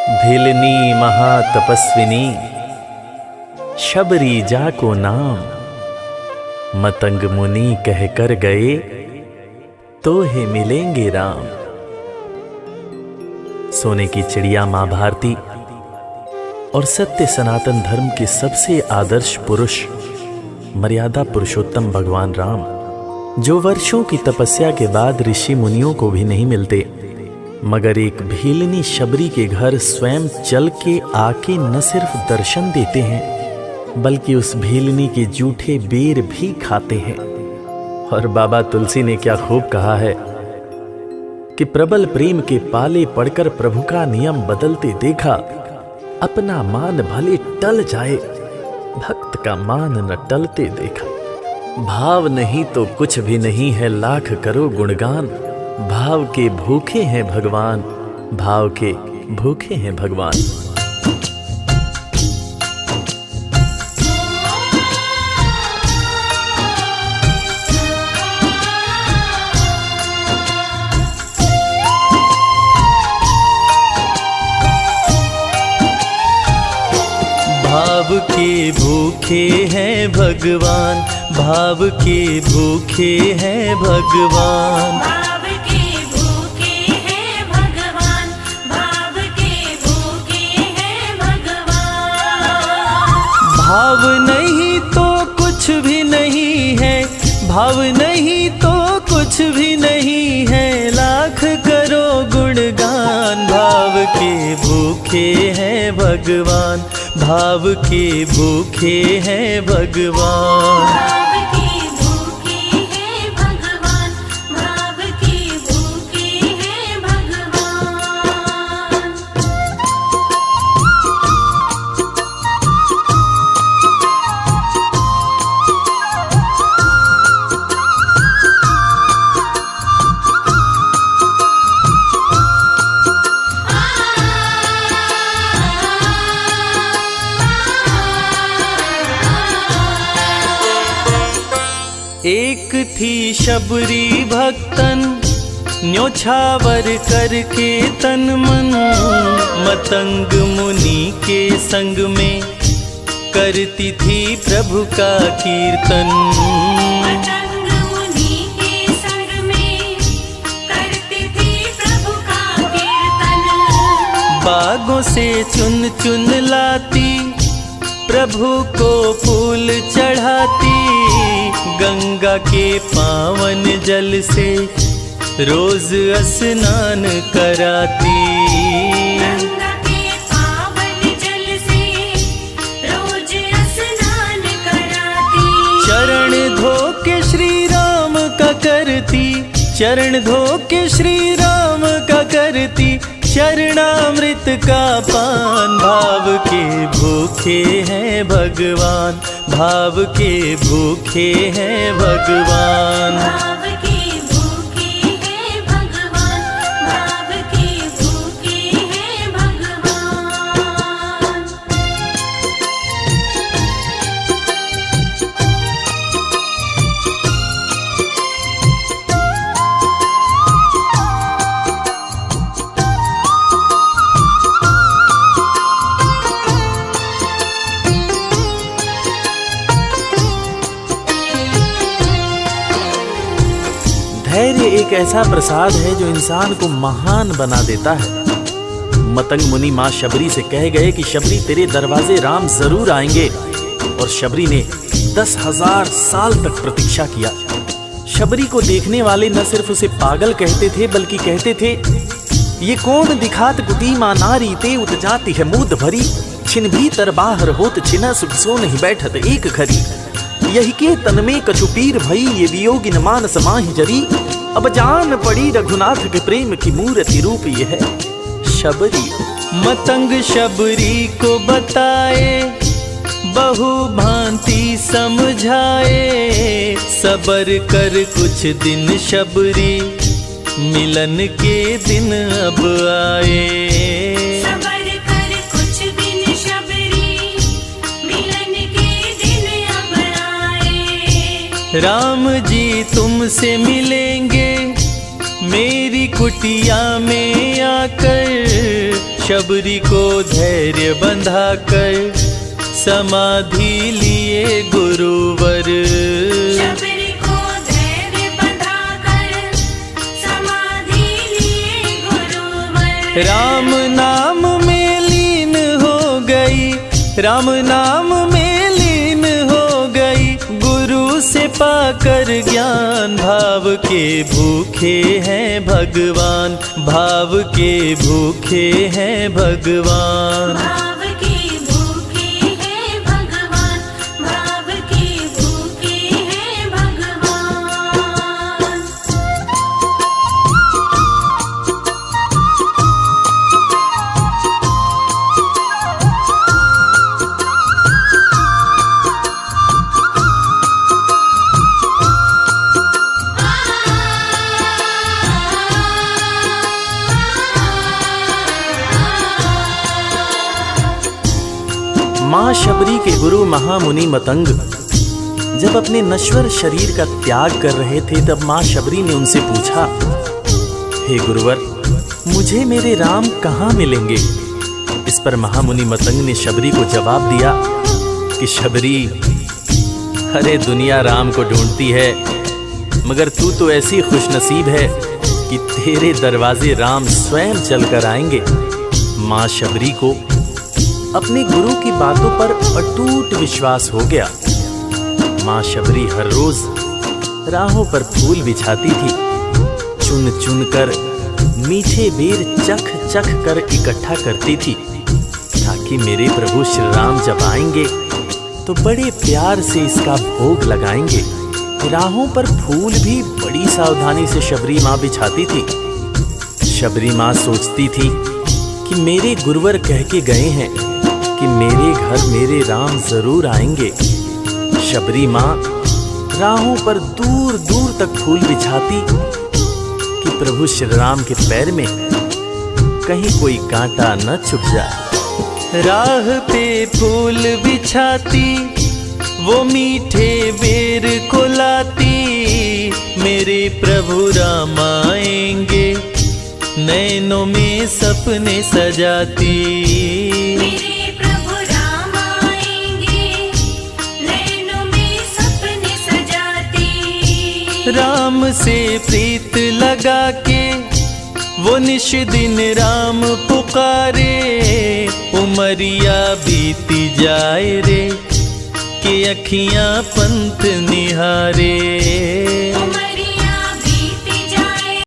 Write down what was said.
भिलनी महातपस्विनी शबरी जा को नाम, मतंग मुनि कह कर गए तो हे मिलेंगे राम। सोने की चिड़िया मां भारती और सत्य सनातन धर्म के सबसे आदर्श पुरुष मर्यादा पुरुषोत्तम भगवान राम, जो वर्षों की तपस्या के बाद ऋषि मुनियों को भी नहीं मिलते, मगर एक भीलनी शबरी के घर स्वयं चल के आके न सिर्फ दर्शन देते हैं बल्कि उस भीलनी के जूठे बेर भी खाते हैं। और बाबा तुलसी ने क्या खूब कहा है कि प्रबल प्रेम के पाले पड़कर प्रभु का नियम बदलते देखा, अपना मान भले टल जाए भक्त का मान न टलते देखा। भाव नहीं तो कुछ भी नहीं है, लाख करो गुणगान, भाव के भूखे हैं भगवान, भाव के भूखे हैं भगवान। भाव के भूखे हैं भगवान, भाव के भूखे हैं भगवान, भाव के भूखे हैं भगवान, भाव के भूखे हैं भगवान। भाव नहीं तो कुछ भी नहीं है, भाव नहीं तो कुछ भी नहीं है, लाख करो गुणगान। भाव के भूखे हैं भगवान, भाव के भूखे हैं भगवान। भाव के भूखे हैं भगवान, भाव के भूखे हैं भगवान। एक थी शबरी भक्तन, न्योछावर करके तन मन, मतंग मुनि के संग में करती थी प्रभु का कीर्तन। मतंग मुनि के संग में करती थी प्रभु का कीर्तन। बागों से चुन चुन लाती, प्रभु को फूल चढ़ाती, गंगा के पावन जल से रोज स्नान कराती। गंगा के पावन जल से रोज स्नान कराती। चरण धो के श्री राम का करती, चरण धो के श्री राम का करती, चरणामृत का पान। भाव के भूखे हैं भगवान, भाव के भूखे हैं भगवान। भाव के भूखे हैं भगवान, भाव के भूखे हैं भगवान। धैर्य एक ऐसा प्रसाद है जो इंसान को महान बना देता है। मतंग मुनि मां शबरी से कह गए कि शबरी तेरे दरवाजे राम जरूर आएंगे, और शबरी ने 10,000 साल तक प्रतीक्षा किया। शबरी को देखने वाले न सिर्फ उसे पागल कहते थे बल्कि कहते थे, ये कौन दिखात कुटी मां नारी ते उतजाती है मूद भरी, छिन भीतर बाहर होत छिना सुख सो नहीं बैठत एक घड़ी, यही के तन में कछुपीर भई ये वियोगिन मानस माहि जरी, अब जान पड़ी रघुनाथ के प्रेम की मूर्ति रूप ये है शबरी। मतंग शबरी को बताए, बहु भांति समझाए, सबर कर कुछ दिन शबरी, मिलन के दिन अब आए। सबर कर कुछ दिन शबरी, मिलन के दिन अब आए। राम जी तुमसे मिलेंगे, मेरी कुटिया में आकर शबरी को धैर्य बंधा कर समाधि लिए गुरुवर। शबरी को धैर्य बंधाकर समाधि लिए गुरुवर। राम नाम में लीन हो गई, राम नाम में लीन हो गई, गुरु से पाकर ज्ञान। भाव के भूखे हैं भगवान, भाव के भूखे हैं भगवान। भाव के भूखे हैं भगवान, भाव के भूखे हैं भगवान। माँ शबरी के गुरु महामुनि मतंग जब अपने नश्वर शरीर का त्याग कर रहे थे, तब माँ शबरी ने उनसे पूछा, हे गुरुवर, मुझे मेरे राम कहाँ मिलेंगे? इस पर महामुनि मतंग ने शबरी को जवाब दिया कि शबरी, अरे दुनिया राम को ढूंढती है, मगर तू तो ऐसी खुशनसीब है कि तेरे दरवाजे राम स्वयं चलकर आएंगे। माँ शबरी को अपने गुरु की बातों पर अटूट विश्वास हो गया। माँ शबरी हर रोज राहों पर फूल बिछाती थी, चुन चुन कर मीठे बेर चख चख कर इकट्ठा करती थी, ताकि मेरे प्रभु श्री राम जब आएंगे तो बड़े प्यार से इसका भोग लगाएंगे। राहों पर फूल भी बड़ी सावधानी से शबरी माँ बिछाती थी। शबरी माँ सोचती थी कि मेरे गुरुवर कह के गए हैं कि मेरे घर मेरे राम जरूर आएंगे। शबरी माँ राहों पर दूर दूर तक फूल बिछाती कि प्रभु श्री राम के पैर में कहीं कोई कांटा न चुभ जाए। राह पे फूल बिछाती, वो मीठे बेर को लाती, मेरे प्रभु राम आएंगे, नैनों में सपने सजाती। मेरे प्रभु राम आएंगे, नैनों में सपने सजाती। राम से प्रीत लगा के वो निश दिन राम पुकारे, उमरिया बीती जाए रे, कि अखियां पंथ निहारे।